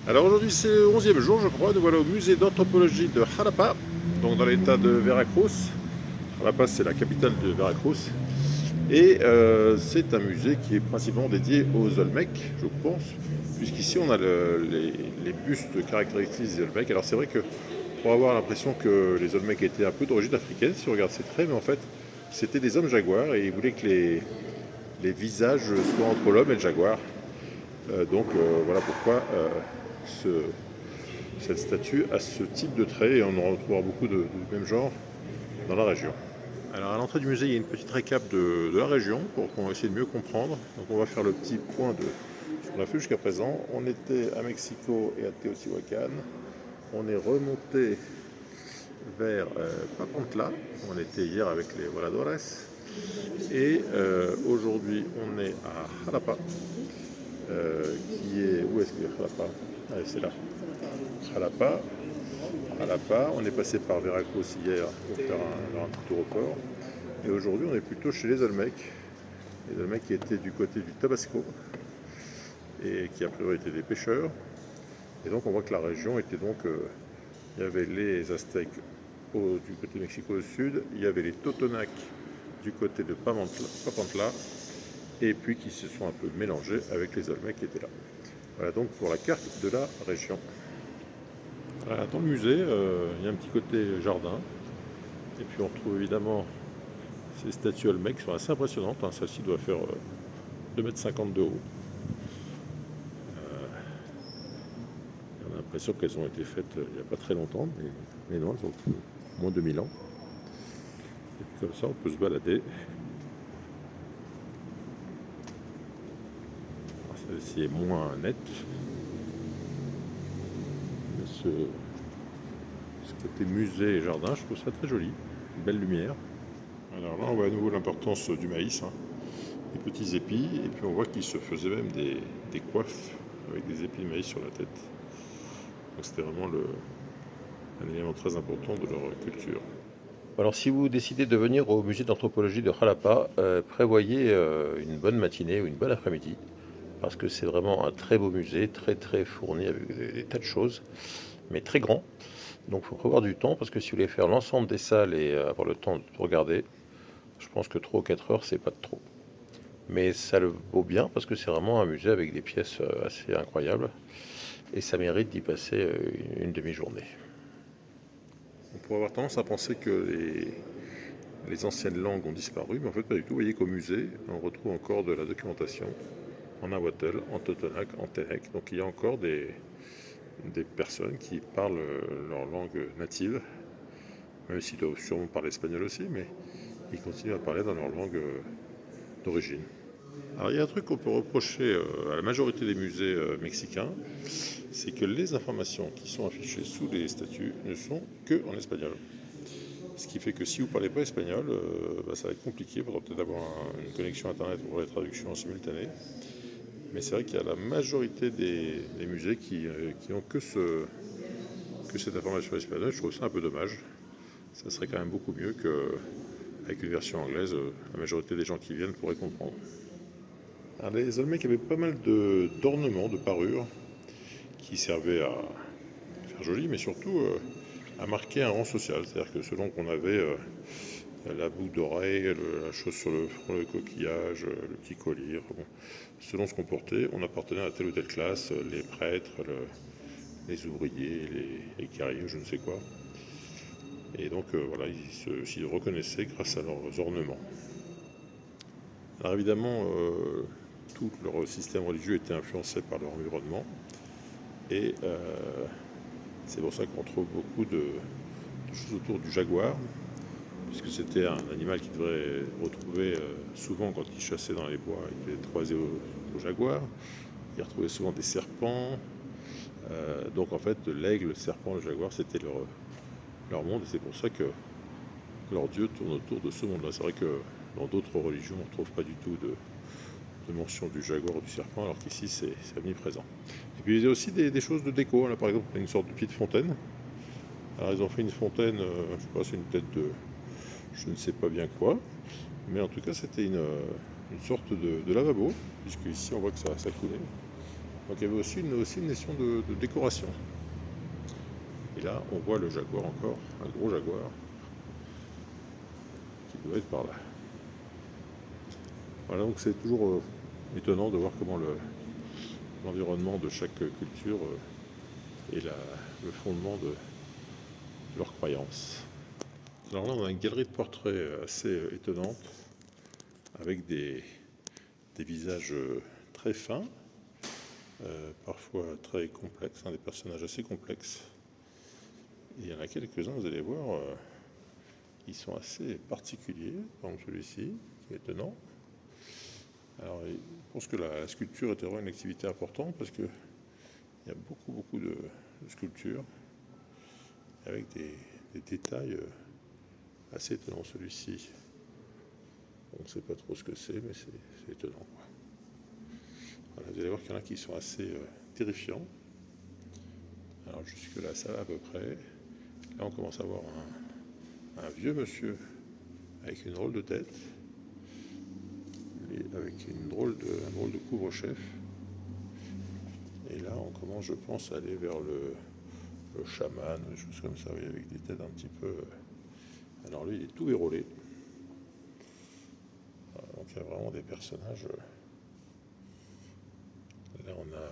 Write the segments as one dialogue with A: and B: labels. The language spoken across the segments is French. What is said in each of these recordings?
A: Alors aujourd'hui c'est le 11e jour je crois, nous voilà au musée d'anthropologie de Jalapa, donc dans l'état de Veracruz. Jalapa c'est la capitale de Veracruz. Et c'est un musée qui est principalement dédié aux Olmecs, je pense, puisqu'ici on a les bustes caractéristiques des Olmecs. Alors c'est vrai que pour avoir l'impression que les Olmecs étaient un peu d'origine africaine, si on regarde ces traits, mais en fait c'était des hommes jaguars et ils voulaient que les visages soient entre l'homme et le jaguar. Voilà pourquoi ce, cette statue a ce type de trait et on en retrouvera beaucoup de même genre dans la région. Alors à l'entrée du musée, il y a une petite récap de la région pour qu'on essaie de mieux comprendre. Donc on va faire le petit point de ce qu'on a fait jusqu'à présent. On était à Mexico et à Teotihuacan. On est remonté vers Papantla. On était hier avec les voladores. Et aujourd'hui, on est à Jalapa. Qui est. Où est-ce qu'il est Jalapa? Allez, c'est là. Jalapa. Jalapa. On est passé par Veracruz hier pour faire un petit tour au port. Et aujourd'hui, on est plutôt chez les Olmecs. Les Olmecs qui étaient du côté du Tabasco et qui a priori étaient des pêcheurs. Et donc on voit que la région était donc. Il y avait les Aztèques du côté de Mexico au sud, il y avait les Totonacs du côté de Papantla, et puis qui se sont un peu mélangés avec les Olmecs qui étaient là. Voilà donc pour la carte de la région. Voilà, dans le musée, il y a un petit côté jardin, et puis on retrouve évidemment ces statues Olmecs qui sont assez impressionnantes. Hein. Celle-ci doit faire 2,50 m de haut. On a l'impression qu'elles ont été faites il n'y a pas très longtemps, mais non, elles ont moins de 1000 ans. Et puis comme ça, on peut se balader. Celle-ci est moins nette. Mais ce côté musée et jardin, je trouve ça très joli. Une belle lumière. Alors là, on voit à nouveau l'importance du maïs. Hein. Des petits épis, et puis on voit qu'ils se faisaient même des coiffes avec des épis de maïs sur la tête. Donc c'était vraiment un élément très important de leur culture. Alors si vous décidez de venir au musée d'anthropologie de Jalapa, prévoyez une bonne matinée ou une bonne après-midi, parce que c'est vraiment un très beau musée, très très fourni avec des tas de choses, mais très grand. Donc il faut prévoir du temps, parce que si vous voulez faire l'ensemble des salles et avoir le temps de tout regarder, je pense que 3 ou 4 heures, c'est pas de trop. Mais ça le vaut bien, parce que c'est vraiment un musée avec des pièces assez incroyables, et ça mérite d'y passer une demi-journée. On pourrait avoir tendance à penser que les anciennes langues ont disparu, mais en fait pas du tout. Vous voyez qu'au musée, on retrouve encore de la documentation en nahuatl, en totonac, en tenec. Donc il y a encore des personnes qui parlent leur langue native, même s'ils doivent sûrement parler espagnol aussi, mais ils continuent à parler dans leur langue d'origine. Alors il y a un truc qu'on peut reprocher à la majorité des musées mexicains, c'est que les informations qui sont affichées sous les statues ne sont que en espagnol. Ce qui fait que si vous ne parlez pas espagnol, ça va être compliqué. Il faudra peut-être avoir une connexion internet pour les traductions en simultané. Mais c'est vrai qu'il y a la majorité des musées qui n'ont que cette information espagnole. Je trouve ça un peu dommage. Ça serait quand même beaucoup mieux qu'avec une version anglaise. La majorité des gens qui viennent pourraient comprendre. Alors, les Olmecs avaient pas mal d'ornements, de parures, qui servaient à faire joli, mais surtout à marquer un rang social. C'est-à-dire que selon qu'on avait la boucle d'oreille, la chose sur le front, le coquillage, le petit collier, bon, selon ce qu'on portait, on appartenait à telle ou telle classe, les prêtres, les ouvriers, les guerriers, je ne sais quoi. Et donc voilà, ils s'y reconnaissaient grâce à leurs ornements. Alors évidemment, tout leur système religieux était influencé par leur environnement. Et c'est pour ça qu'on trouve beaucoup de choses autour du jaguar, puisque c'était un animal qu'ils devraient retrouver souvent quand ils chassaient dans les bois. Ils devaient croiser au jaguar. Ils retrouvaient souvent des serpents. Donc en fait, l'aigle, le serpent, le jaguar, c'était leur monde. Et c'est pour ça que leur dieu tourne autour de ce monde-là. C'est vrai que dans d'autres religions, on ne trouve pas du tout de mention du jaguar ou du serpent, alors qu'ici c'est omniprésent. Et puis il y a aussi des choses de déco. Là par exemple, une sorte de petite fontaine. Alors ils ont fait une fontaine, je sais pas, c'est une tête de je ne sais pas bien quoi, mais en tout cas c'était une sorte de lavabo, puisque ici on voit que ça coulait. Donc il y avait aussi une notion de décoration. Et là, on voit le jaguar encore, un gros jaguar, qui doit être par là. Voilà, donc c'est toujours étonnant de voir comment l'environnement de chaque culture est le fondement de leurs croyances. Alors là, on a une galerie de portraits assez étonnante, avec des visages très fins, parfois très complexes, des personnages assez complexes. Et il y en a quelques-uns, vous allez voir, ils sont assez particuliers, par exemple celui-ci, qui est étonnant. Alors, je pense que la sculpture est vraiment une activité importante parce qu'il y a beaucoup de sculptures avec des détails assez étonnants. Celui-ci, on ne sait pas trop ce que c'est, mais c'est étonnant, quoi. Voilà, vous allez voir qu'il y en a qui sont assez terrifiants. Alors jusque-là, ça va à peu près. Là, on commence à voir un vieux monsieur avec une drôle de tête, et avec un drôle de couvre-chef. Et là, on commence, je pense, à aller vers le chaman, des choses comme ça, avec des têtes un petit peu... Alors lui, il est tout vérolé. Donc il y a vraiment des personnages... Là, on a,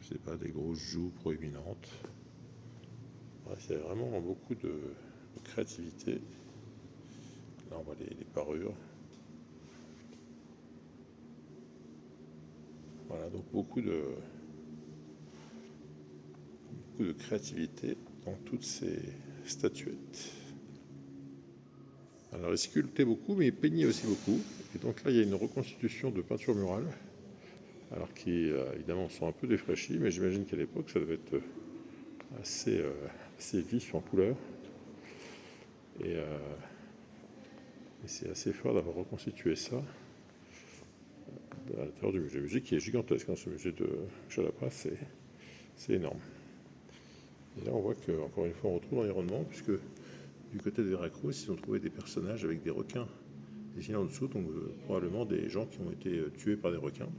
A: je sais pas, des grosses joues proéminentes. Bref, il y a vraiment beaucoup de créativité. Là, on voit les parures. Voilà, donc beaucoup de créativité dans toutes ces statuettes. Alors, il sculptait beaucoup, mais il peignait aussi beaucoup. Et donc là, il y a une reconstitution de peinture murale, alors qui, évidemment, sont un peu défraîchis, mais j'imagine qu'à l'époque, ça devait être assez vif en couleur. Et c'est assez fort d'avoir reconstitué ça à l'intérieur du musée. Le musée qui est gigantesque, ce musée de Xalapa, c'est énorme. Et là, on voit qu'encore une fois, on retrouve l'environnement, puisque du côté de Veracruz, ils ont trouvé des personnages avec des requins dessinés en dessous, donc probablement des gens qui ont été tués par des requins.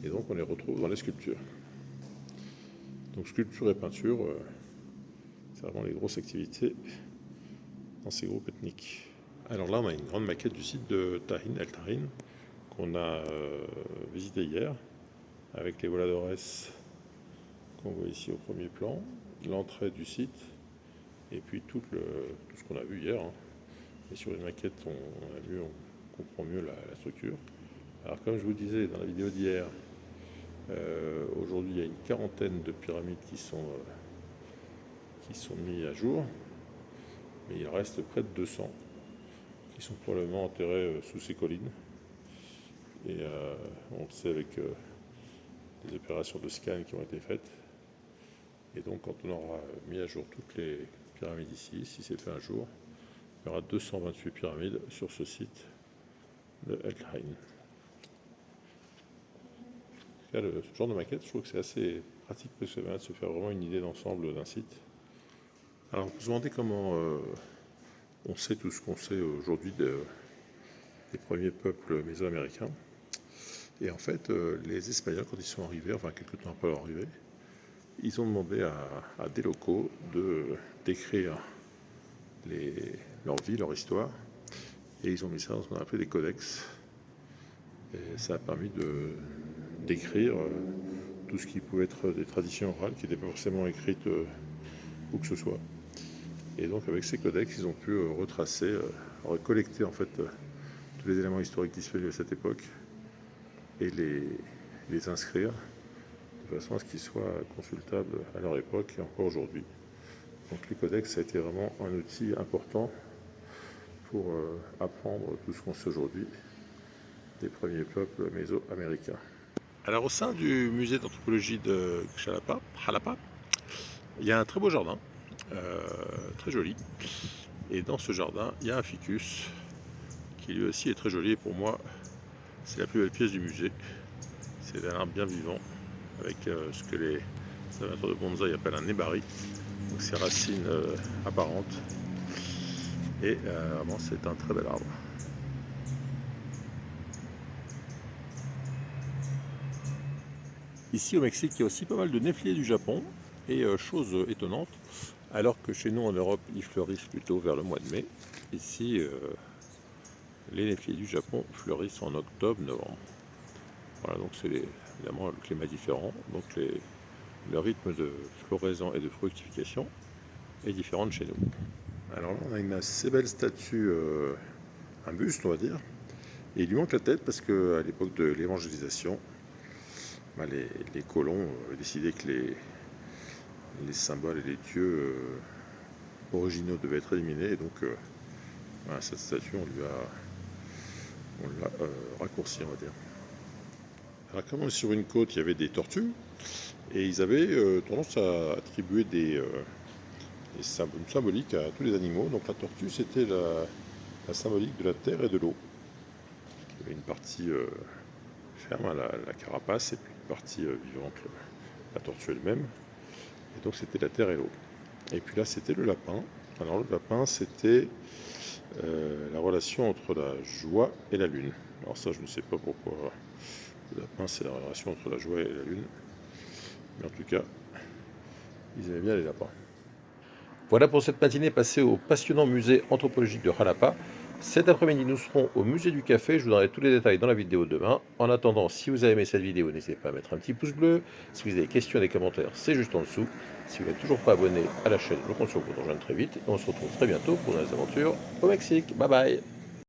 A: Et donc, on les retrouve dans les sculptures. Donc, sculpture et peinture, c'est vraiment les grosses activités dans ces groupes ethniques. Alors là, on a une grande maquette du site de Tahin, El Tahin, qu'on a visité hier, avec les voladores qu'on voit ici au premier plan, l'entrée du site, et puis tout ce qu'on a vu hier. Et sur les maquettes, on comprend mieux la structure. Alors comme je vous disais dans la vidéo d'hier, aujourd'hui il y a une quarantaine de pyramides qui sont mis à jour, mais il reste près de 200 qui sont probablement enterrés sous ces collines. Et on le sait avec des opérations de scan qui ont été faites. Et donc quand on aura mis à jour toutes les pyramides ici, si c'est fait un jour, il y aura 228 pyramides sur ce site de El Tahin. Ce genre de maquette, je trouve que c'est assez pratique parce que ça permet de se faire vraiment une idée d'ensemble d'un site. Alors, on peut se demander comment on sait tout ce qu'on sait aujourd'hui des premiers peuples mésoaméricains. Et en fait, les Espagnols, quand ils sont arrivés, enfin quelques temps après leur arrivée, ils ont demandé à des locaux de d'écrire leur vie, leur histoire, et ils ont mis ça dans ce qu'on a appelé des codex. Et ça a permis d'écrire tout ce qui pouvait être des traditions orales qui n'étaient pas forcément écrites où que ce soit. Et donc avec ces codex, ils ont pu retracer, collecter en fait tous les éléments historiques disponibles à cette époque et les inscrire de façon à ce qu'ils soient consultables à leur époque et encore aujourd'hui. Donc les codex, ça a été vraiment un outil important pour apprendre tout ce qu'on sait aujourd'hui des premiers peuples mésoaméricains. Alors au sein du musée d'anthropologie de Xalapa, il y a un très beau jardin, très joli. Et dans ce jardin, il y a un ficus qui lui aussi est très joli. Et pour moi, c'est la plus belle pièce du musée. C'est un arbre bien vivant avec ce que les amateurs de bonsaï appellent un nébari, donc ses racines apparentes. Et vraiment, c'est un très bel arbre. Ici au Mexique, il y a aussi pas mal de néfliers du Japon. Et chose étonnante, alors que chez nous en Europe, ils fleurissent plutôt vers le mois de mai, ici, les néfliers du Japon fleurissent en octobre-novembre. Voilà, donc c'est évidemment le climat différent, donc le rythme de floraison et de fructification est différent de chez nous. Alors là, on a une assez belle statue, un buste, on va dire, et il lui manque la tête parce qu'à l'époque de l'évangélisation, bah, les colons ont décidé que les symboles et les dieux originaux devaient être éliminés, et donc voilà, cette statue, on l'a raccourcie, on va dire. Alors, comme on est sur une côte, il y avait des tortues, et ils avaient tendance à attribuer une symbolique à tous les animaux. Donc la tortue, c'était la symbolique de la terre et de l'eau. Il y avait une partie ferme, la carapace, et puis une partie vivante, la tortue elle-même. Et donc c'était la terre et l'eau. Et puis là, c'était le lapin. Alors le lapin, c'était la relation entre la joie et la lune. Alors ça, je ne sais pas pourquoi le lapin, c'est la relation entre la joie et la lune. Mais en tout cas, ils aimaient bien les lapins. Voilà pour cette matinée passée au passionnant musée anthropologique de Jalapa. Cet après-midi, nous serons au musée du café. Je vous donnerai tous les détails dans la vidéo demain. En attendant, si vous avez aimé cette vidéo, n'hésitez pas à mettre un petit pouce bleu. Si vous avez des questions et des commentaires, c'est juste en dessous. Si vous n'êtes toujours pas abonné à la chaîne, je compte sur vous de rejoindre très vite. Et on se retrouve très bientôt pour nos aventures au Mexique. Bye bye!